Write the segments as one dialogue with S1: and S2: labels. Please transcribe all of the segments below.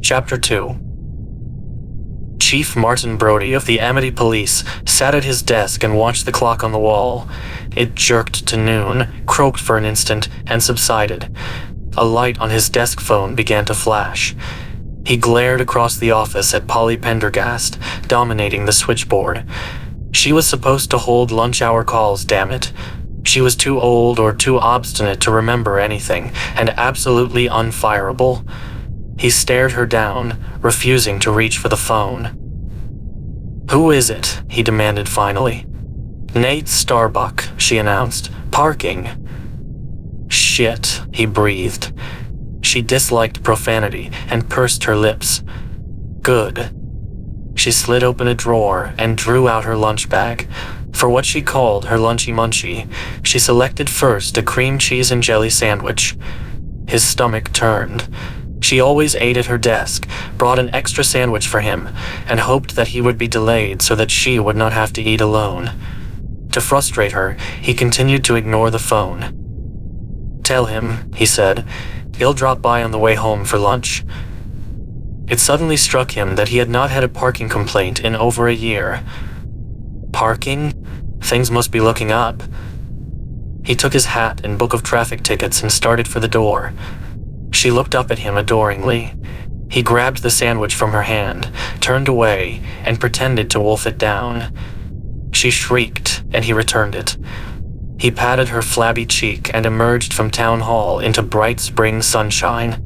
S1: Chapter 2. Chief Martin Brody of the Amity Police sat at his desk and watched the clock on the wall. It jerked to noon, croaked for an instant, and subsided. A light on his desk phone began to flash. He glared across the office at Polly Pendergast, dominating the switchboard. She was supposed to hold lunch hour calls, damn it. She was too old or too obstinate to remember anything, and absolutely unfireable. He stared her down, refusing to reach for the phone. "Who is it?" he demanded finally. "Nate Starbuck," she announced. "Parking." "Shit," he breathed. She disliked profanity and pursed her lips. "Good." She slid open a drawer and drew out her lunch bag. For what she called her lunchy munchie, she selected first a cream cheese and jelly sandwich. His stomach turned. She always ate at her desk, brought an extra sandwich for him, and hoped that he would be delayed so that she would not have to eat alone. To frustrate her, he continued to ignore the phone. "Tell him," he said, "he'll drop by on the way home for lunch." It suddenly struck him that he had not had a parking complaint in over a year. Parking? Things must be looking up. He took his hat and book of traffic tickets and started for the door. She looked up at him adoringly. He grabbed the sandwich from her hand, turned away, and pretended to wolf it down. She shrieked, and he returned it. He patted her flabby cheek and emerged from town hall into bright spring sunshine.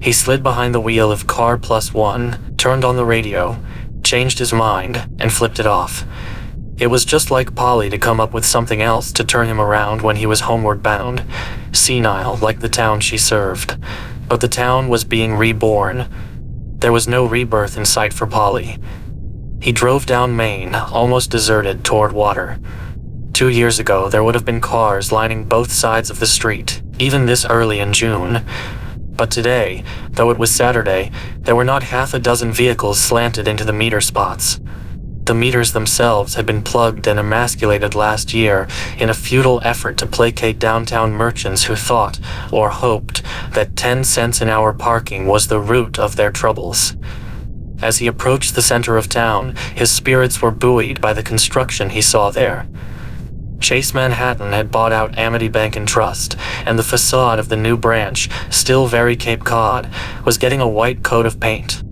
S1: He slid behind the wheel of Car Plus One, turned on the radio, changed his mind, and flipped it off. It was just like Polly to come up with something else to turn him around when he was homeward bound, senile like the town she served. But the town was being reborn. There was no rebirth in sight for Polly. He drove down Main, almost deserted, toward water. 2 years ago, there would have been cars lining both sides of the street, even this early in June. But today, though it was Saturday, there were not half a dozen vehicles slanted into the meter spots. The meters themselves had been plugged and emasculated last year in a futile effort to placate downtown merchants who thought, or hoped, that 10 cents an hour parking was the root of their troubles. As he approached the center of town, his spirits were buoyed by the construction he saw there. Chase Manhattan had bought out Amity Bank and Trust, and the facade of the new branch, still very Cape Cod, was getting a white coat of paint.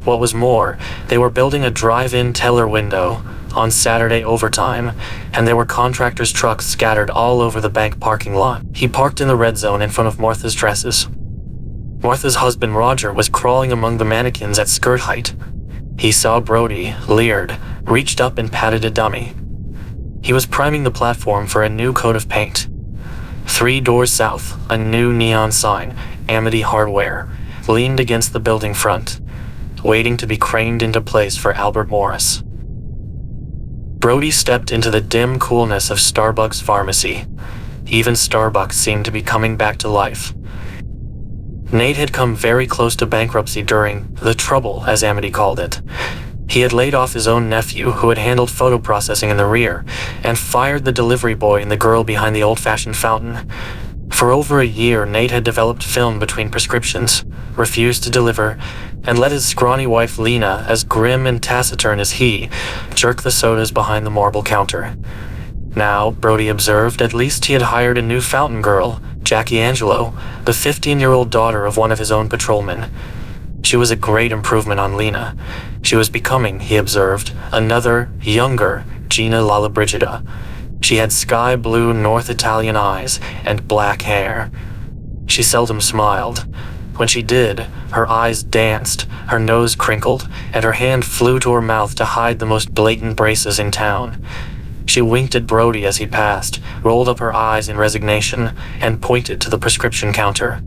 S1: What was more, they were building a drive-in teller window on Saturday overtime, and there were contractors' trucks scattered all over the bank parking lot. He parked in the red zone in front of Martha's dresses. Martha's husband Roger was crawling among the mannequins at skirt height. He saw Brody, leered, reached up and patted a dummy. He was priming the platform for a new coat of paint. 3 doors south, a new neon sign, Amity Hardware, leaned against the building front, waiting to be craned into place for Albert Morris. Brody stepped into the dim coolness of Starbucks Pharmacy. Even Starbucks seemed to be coming back to life. Nate had come very close to bankruptcy during the trouble, as Amity called it. He had laid off his own nephew, who had handled photo processing in the rear, and fired the delivery boy and the girl behind the old-fashioned fountain. For over a year, Nate had developed film between prescriptions, refused to deliver, and let his scrawny wife Lena, as grim and taciturn as he, jerk the sodas behind the marble counter. Now, Brody observed, at least he had hired a new fountain girl, Jackie Angelo, the 15-year-old daughter of one of his own patrolmen. She was a great improvement on Lena. She was becoming, he observed, another, younger Gina Lollobrigida. She had sky-blue North Italian eyes and black hair. She seldom smiled. When she did, her eyes danced, her nose crinkled, and her hand flew to her mouth to hide the most blatant braces in town. She winked at Brody as he passed, rolled up her eyes in resignation, and pointed to the prescription counter.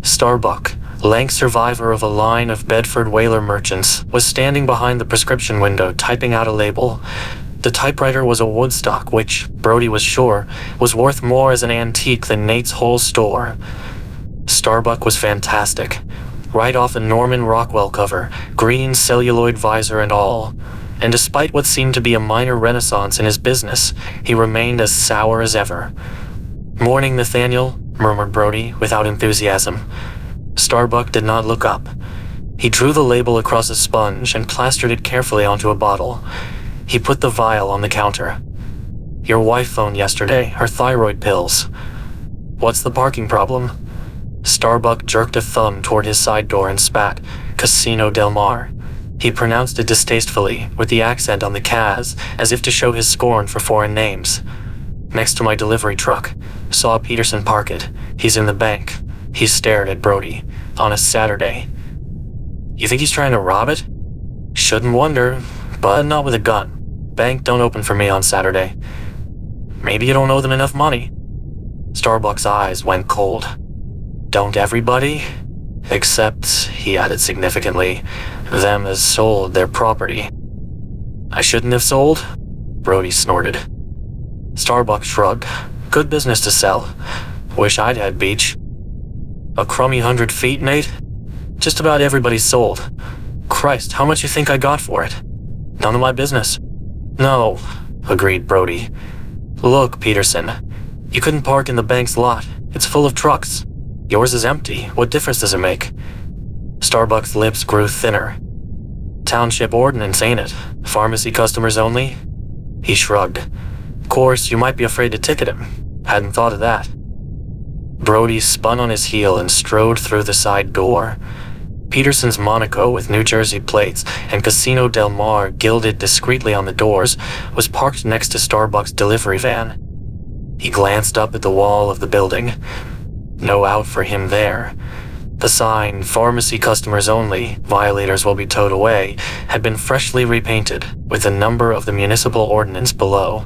S1: Starbuck, lank survivor of a line of Bedford whaler merchants, was standing behind the prescription window typing out a label. The typewriter was a Woodstock which, Brody was sure, was worth more as an antique than Nate's whole store. Starbuck was fantastic. Right off a Norman Rockwell cover, green celluloid visor and all. And despite what seemed to be a minor renaissance in his business, he remained as sour as ever. "Morning, Nathaniel," murmured Brody, without enthusiasm. Starbuck did not look up. He drew the label across a sponge and plastered it carefully onto a bottle. He put the vial on the counter. Your wife phoned yesterday, her thyroid pills. What's the parking problem? Starbuck jerked a thumb toward his side door and spat, Casino Del Mar. He pronounced it distastefully, with the accent on the Kaz, as if to show his scorn for foreign names. Next to my delivery truck. Saw Peterson park it. He's in the bank. He stared at Brody. On a Saturday. You think he's trying to rob it? Shouldn't wonder, but not with a gun. Bank don't open for me on Saturday. Maybe you don't owe them enough money. Starbuck's eyes went cold. Don't everybody? Except, he added significantly, them as sold their property. I shouldn't have sold? Brody snorted. Starbuck shrugged. Good business to sell. Wish I'd had beach. A crummy 100 feet, Nate? Just about everybody's sold. Christ, how much you think I got for it? None of my business. No, agreed Brody. Look, Peterson, you couldn't park in the bank's lot. It's full of trucks. Yours is empty. What difference does it make? Starbuck's lips grew thinner. Township ordinance, ain't it? Pharmacy customers only? He shrugged. Of course, you might be afraid to ticket him. Hadn't thought of that. Brody spun on his heel and strode through the side door. Peterson's Monaco with New Jersey plates and Casino Del Mar gilded discreetly on the doors was parked next to Starbuck's delivery van. He glanced up at the wall of the building. No out for him there. The sign, Pharmacy Customers Only, Violators Will Be Towed Away, had been freshly repainted with the number of the municipal ordinance below.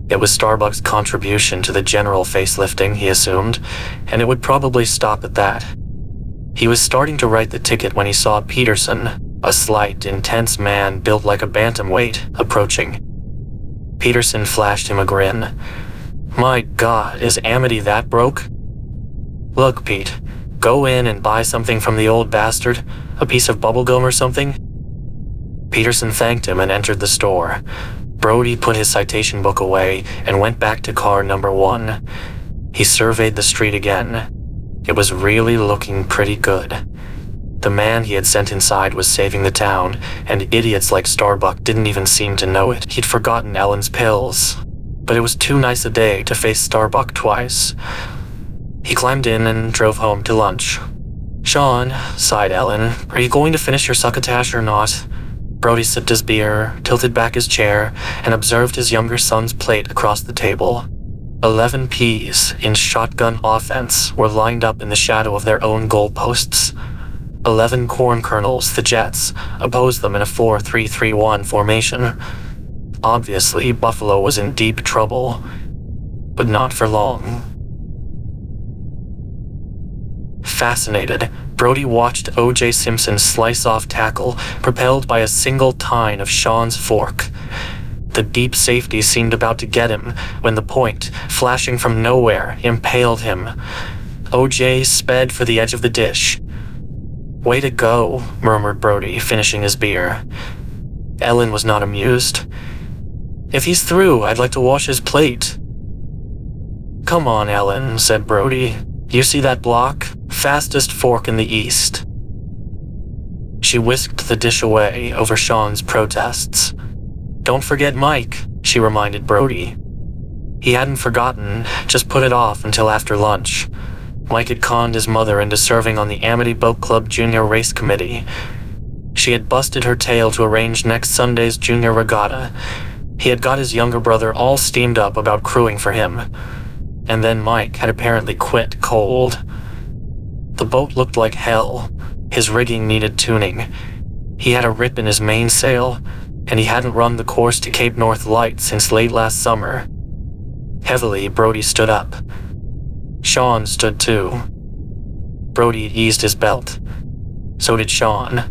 S1: It was Starbuck's contribution to the general facelifting, he assumed, and it would probably stop at that. He was starting to write the ticket when he saw Peterson, a slight, intense man built like a bantamweight, approaching. Peterson flashed him a grin. My God, is Amity that broke? Look, Pete, go in and buy something from the old bastard, a piece of bubblegum or something. Peterson thanked him and entered the store. Brody put his citation book away and went back to car number 1. He surveyed the street again. It was really looking pretty good. The man he had sent inside was saving the town, and idiots like Starbuck didn't even seem to know it. He'd forgotten Ellen's pills, but it was too nice a day to face Starbuck twice. He climbed in and drove home to lunch. Sean, sighed Ellen, are you going to finish your succotash or not? Brody sipped his beer, tilted back his chair, and observed his younger son's plate across the table. 11 peas in shotgun offense were lined up in the shadow of their own goalposts. 11 corn kernels, the Jets, opposed them in a 4-3-3-1 formation. Obviously, Buffalo was in deep trouble, but not for long. Fascinated, Brody watched O.J. Simpson slice off tackle, propelled by a single tine of Sean's fork. The deep safety seemed about to get him when the point, flashing from nowhere, impaled him. O.J. sped for the edge of the dish. Way to go, murmured Brody, finishing his beer. Ellen was not amused. If he's through, I'd like to wash his plate. Come on, Ellen, said Brody. You see that block? Fastest fork in the East. She whisked the dish away over Sean's protests. Don't forget Mike, she reminded Brody. He hadn't forgotten, just put it off until after lunch. Mike had conned his mother into serving on the Amity Boat Club Junior Race Committee. She had busted her tail to arrange next Sunday's junior regatta. He had got his younger brother all steamed up about crewing for him. And then Mike had apparently quit cold. The boat looked like hell. His rigging needed tuning. He had a rip in his mainsail, and he hadn't run the course to Cape North Light since late last summer. Heavily, Brody stood up. Sean stood too. Brody eased his belt. So did Sean.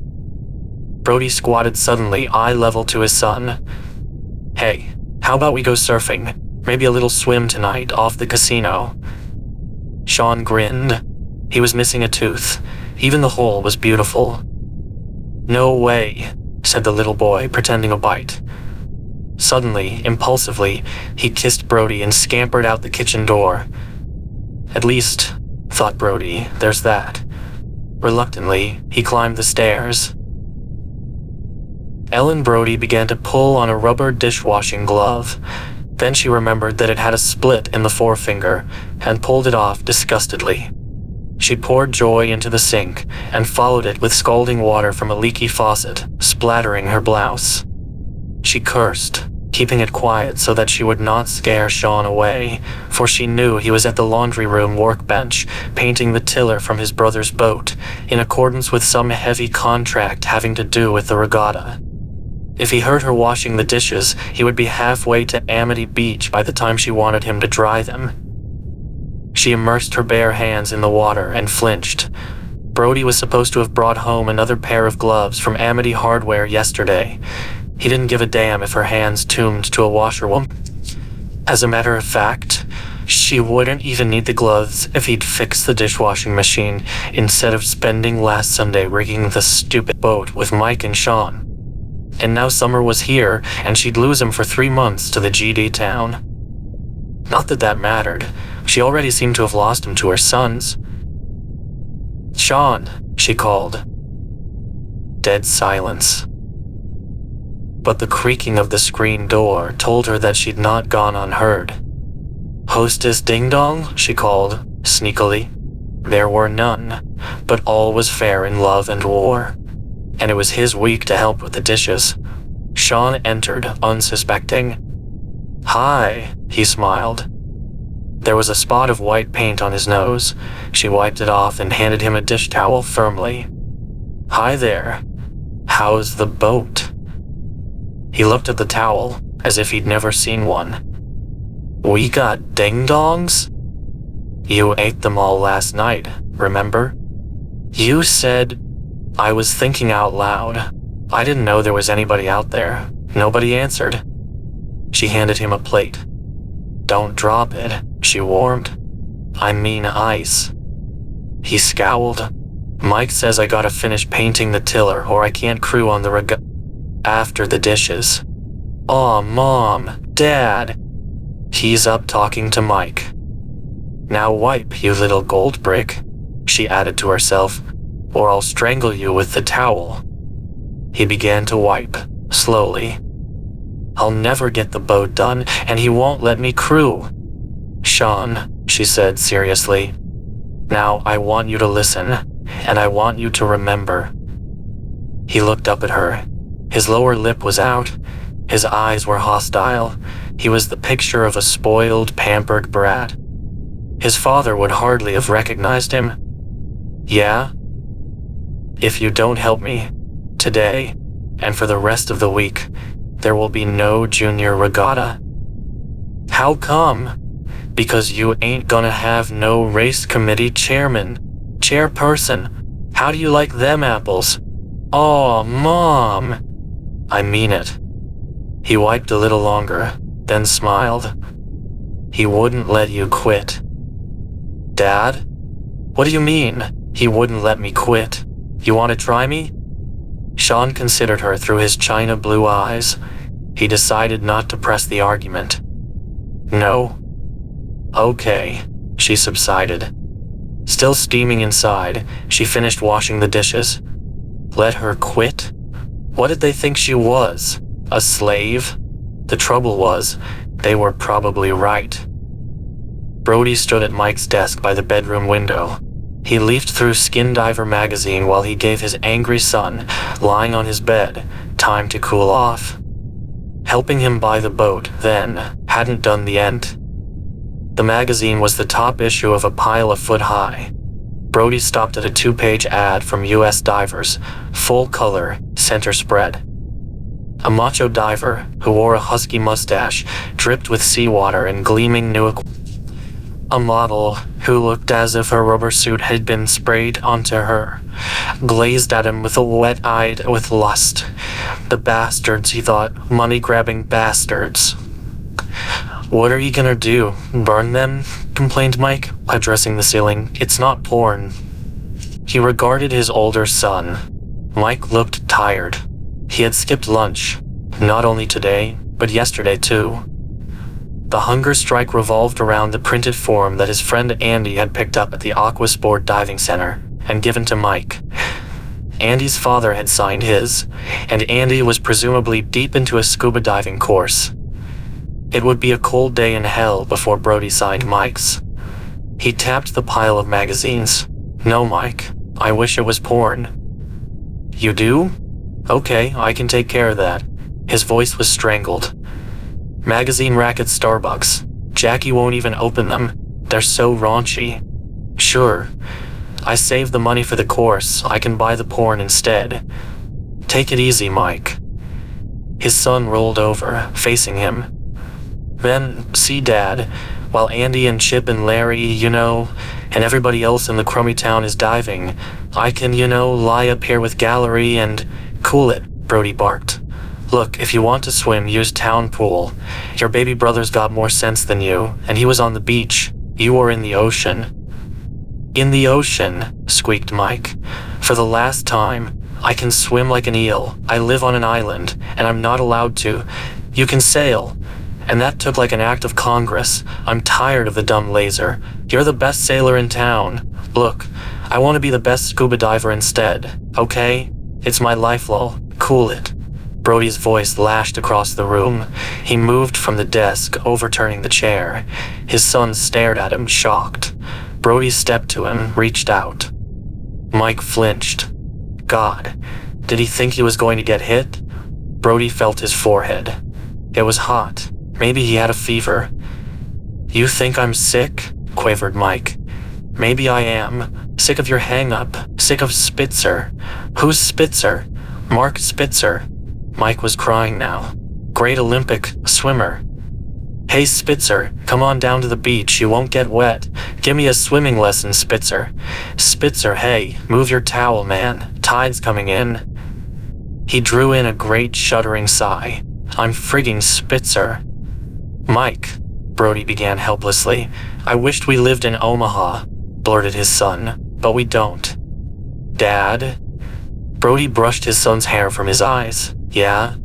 S1: Brody squatted suddenly, eye level to his son. Hey, how about we go surfing? Maybe a little swim tonight off the casino. Sean grinned. He was missing a tooth. Even the hole was beautiful. No way, said the little boy, pretending a bite. Suddenly, impulsively, he kissed Brody and scampered out the kitchen door. At least, thought Brody, there's that. Reluctantly, he climbed the stairs. Ellen Brody began to pull on a rubber dishwashing glove. Then she remembered that it had a split in the forefinger and pulled it off disgustedly. She poured Joy into the sink and followed it with scalding water from a leaky faucet, splattering her blouse. She cursed, keeping it quiet so that she would not scare Sean away, for she knew he was at the laundry room workbench, painting the tiller from his brother's boat, in accordance with some heavy contract having to do with the regatta. If he heard her washing the dishes, he would be halfway to Amity Beach by the time she wanted him to dry them. She immersed her bare hands in the water and flinched. Brody was supposed to have brought home another pair of gloves from Amity Hardware yesterday. He didn't give a damn if her hands tuned to a washerwoman. As a matter of fact, she wouldn't even need the gloves if he'd fixed the dishwashing machine instead of spending last Sunday rigging the stupid boat with Mike and Sean. And now summer was here, and she'd lose him for 3 months to the GD town. Not that that mattered. She already seemed to have lost him to her sons. "Sean," she called. Dead silence. But the creaking of the screen door told her that she'd not gone unheard. "Hostess Ding Dong?" she called, sneakily. There were none, but all was fair in love and war. And it was his week to help with the dishes. Sean entered, unsuspecting. "Hi," he smiled. There was a spot of white paint on his nose. She wiped it off and handed him a dish towel firmly. "Hi there. How's the boat?" He looked at the towel, as if he'd never seen one. "We got ding-dongs? You ate them all last night, remember? You said..." I was thinking out loud. I didn't know there was anybody out there. Nobody answered. She handed him a plate. "Don't drop it," she warned. "I mean ice." He scowled. "Mike says I gotta finish painting the tiller or I can't crew on the regatta after the dishes." "Aw, Mom, Dad." He's up talking to Mike. "Now wipe, you little gold brick," she added to herself, "or I'll strangle you with the towel." He began to wipe, slowly. "I'll never get the boat done, and he won't let me crew." "Sean," she said seriously, "now I want you to listen, and I want you to remember." He looked up at her. His lower lip was out. His eyes were hostile. He was the picture of a spoiled, pampered brat. His father would hardly have recognized him. "Yeah? If you don't help me, today, and for the rest of the week, there will be no junior regatta." "How come?" "Because you ain't gonna have no race committee chairperson. How do you like them apples?" "Aw, Mom." "I mean it." He wiped a little longer, then smiled. "He wouldn't let you quit." "Dad? What do you mean, he wouldn't let me quit? You want to try me?" Sean considered her through his china blue eyes. He decided not to press the argument. "No." "Okay," she subsided. Still steaming inside, she finished washing the dishes. Let her quit? What did they think she was? A slave? The trouble was, they were probably right. Brody stood at Mike's desk by the bedroom window. He leafed through Skin Diver magazine while he gave his angry son, lying on his bed, time to cool off. Helping him buy the boat, then, hadn't done the end. The magazine was the top issue of a pile a foot high. Brody stopped at a 2-page ad from U.S. divers, full color, center spread. A macho diver, who wore a husky mustache, dripped with seawater and gleaming new equipment. A model, who looked as if her rubber suit had been sprayed onto her, glazed at him with a wet-eyed with lust. The bastards, he thought, money-grabbing bastards. "What are you gonna do, burn them?" complained Mike, addressing the ceiling. "It's not porn." He regarded his older son. Mike looked tired. He had skipped lunch, not only today, but yesterday too. The hunger strike revolved around the printed form that his friend Andy had picked up at the Aquasport Diving Center, and given to Mike. Andy's father had signed his, and Andy was presumably deep into a scuba diving course. It would be a cold day in hell before Brody signed Mike's. He tapped the pile of magazines. "No, Mike, I wish it was porn." "You do? Okay, I can take care of that." His voice was strangled. "Magazine rack at Starbucks. Jackie won't even open them. They're so raunchy." "Sure. I saved the money for the course. I can buy the porn instead." "Take it easy, Mike." His son rolled over, facing him. "Then, see, Dad, while Andy and Chip and Larry, and everybody else in the crummy town is diving, I can, lie up here with Gallery and—" "Cool it," Brody barked. "Look, if you want to swim, use town pool. Your baby brother's got more sense than you, and he was on the beach. You were in the ocean." "In the ocean," squeaked Mike. "For the last time, I can swim like an eel. I live on an island, and I'm not allowed to. You can sail. And that took like an act of Congress. I'm tired of the dumb laser. You're the best sailor in town. Look, I want to be the best scuba diver instead, okay? It's my life, lol. Cool it." Brody's voice lashed across the room. He moved from the desk, overturning the chair. His son stared at him, shocked. Brody stepped to him, reached out. Mike flinched. God, did he think he was going to get hit? Brody felt his forehead. It was hot. Maybe he had a fever. "You think I'm sick?" quavered Mike. "Maybe I am. Sick of your hang-up. Sick of Spitzer." "Who's Spitzer?" "Mark Spitzer." Mike was crying now. "Great Olympic swimmer." "Hey, Spitzer, come on down to the beach. You won't get wet. Give me a swimming lesson, Spitzer." "Spitzer, hey, move your towel, man. Tide's coming in." He drew in a great shuddering sigh. "I'm frigging Spitzer." "Mike," Brody began helplessly. "I wished we lived in Omaha," blurted his son, "but we don't." "Dad?" Brody brushed his son's hair from his eyes. "Yeah?"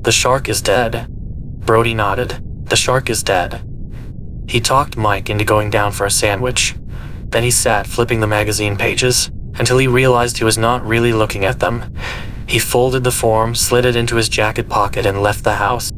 S1: "The shark is dead." Brody nodded. "The shark is dead." He talked Mike into going down for a sandwich. Then he sat flipping the magazine pages until he realized he was not really looking at them. He folded the form, slid it into his jacket pocket, and left the house.